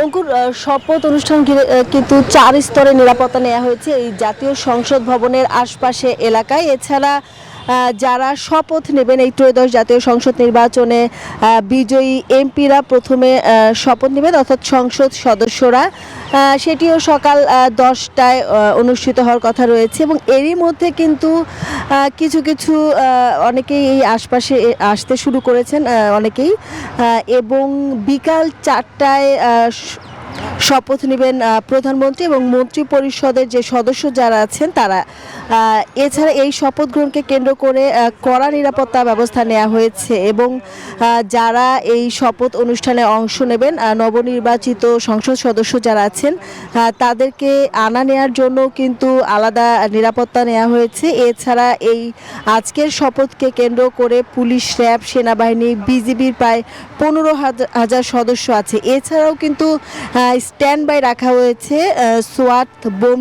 অঙ্কুর, শপথ অনুষ্ঠান ঘিরে কিন্তু 4 স্তরে নিরাপত্তা নেওয়া হয়েছে এই জাতীয় সংসদ ভবনের আশপাশে এলাকায়। এছাড়া যারা শপথ নেবেন এই ত্রয়োদশ জাতীয় সংসদ নির্বাচনে বিজয়ী এমপিরা প্রথমে শপথ নেবেন, অর্থাৎ সংসদ সদস্যরা। সেটিও সকাল 10টায় অনুষ্ঠিত হওয়ার কথা রয়েছে এবং এরই মধ্যে কিন্তু কিছু কিছু অনেকেই এই আশপাশে আসতে শুরু করেছেন অনেকেই, এবং বিকাল 4টায় শপথ নেবেন প্রধানমন্ত্রী এবং মন্ত্রী পরিষদের যে সদস্য যারা আছেন তারা। এছাড়া এই শপথ গ্রহণকে কেন্দ্র করে কড়া নিরাপত্তা ব্যবস্থা নেওয়া হয়েছে এবং যারা এই শপথ অনুষ্ঠানে অংশ নেবেন, নবনির্বাচিত সংসদ সদস্য যারা আছেন তাদেরকে আনা নেওয়ার জন্য কিন্তু আলাদা নিরাপত্তা নেওয়া হয়েছে। এছাড়া এই আজকের শপথকে কেন্দ্র করে পুলিশ, র্যাব, সেনাবাহিনী, বিজিবির প্রায় 15,000 সদস্য আছে। এছাড়াও কিন্তু স্ট্যান্ড বাই রাখা হয়েছে সোয়াট বোম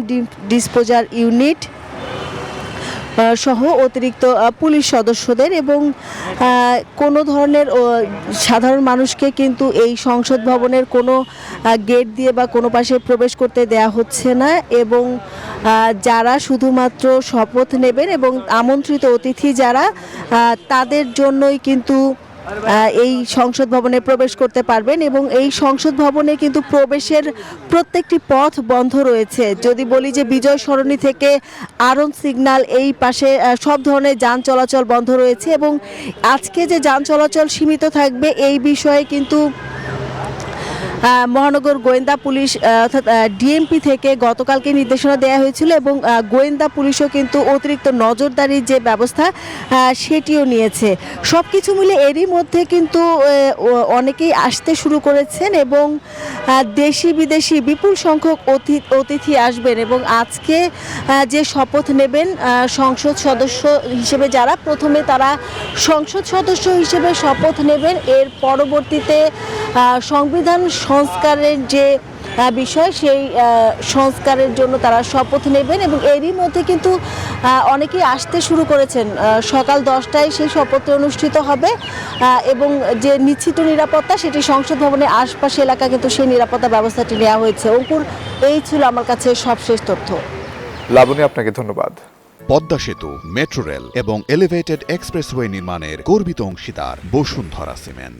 ডিসপোজার ইউনিট সহ অতিরিক্ত পুলিশ সদস্যদের, এবং কোনো ধরনের সাধারণ মানুষকে কিন্তু এই সংসদ ভবনের কোনো গেট দিয়ে বা কোনো পাশে প্রবেশ করতে দেয়া হচ্ছে না। এবং যারা শুধুমাত্র শপথ নেবেন এবং আমন্ত্রিত অতিথি যারা, তাদের জন্যই কিন্তু এই সংসদ ভবনে প্রবেশ করতে পারবেন। এবং এই সংসদ ভবনে কিন্তু প্রবেশের প্রত্যেকটি পথ বন্ধ রয়েছে। যদি বলি যে বিজয় সরণি থেকে আরন সিগন্যাল এই পাশে সব ধরনের যান চলাচল বন্ধ রয়েছে এবং আজকে যে যান চলাচল সীমিত থাকবে এই বিষয়ে কিন্তু মহানগর গোয়েন্দা পুলিশ অর্থাৎ ডিএমপি থেকে গতকালকে নির্দেশনা দেওয়া হয়েছিল এবং গোয়েন্দা পুলিশও কিন্তু অতিরিক্ত নজরদারির যে ব্যবস্থা সেটিও নিয়েছে। সব কিছু মিলে এরই মধ্যে কিন্তু অনেকেই আসতে শুরু করেছেন এবং দেশি বিদেশি বিপুল সংখ্যক অতিথি আসবেন এবং আজকে যে শপথ নেবেন সংসদ সদস্য হিসেবে যারা, প্রথমে তারা সংসদ সদস্য হিসেবে শপথ নেবেন। এর পরবর্তীতে সংবিধান সংস্কারের যে বিষয় সেই সংস্কারের জন্য তারা শপথ নেবেন এবং এরই মধ্যে কিন্তু অনেকেই আসতে শুরু করেছেন। সকাল 10টায় সেই শপথটি অনুষ্ঠিত হবে এবং যে নিশ্চিত নিরাপত্তা সেটি সংসদ ভবনের আশপাশে এলাকা কিন্তু সেই নিরাপত্তা ব্যবস্থাটি নেওয়া হয়েছে। অঙ্কুর, এই ছিল আমার কাছে সবশেষ তথ্য। লাবণী, আপনাকে ধন্যবাদ। পদ্মা সেতু, মেট্রো রেল এবং এলিভেটেড এক্সপ্রেসওয়ে নির্মাণের গর্বিত অংশীদার বসুন্ধরা সিমেন্ট।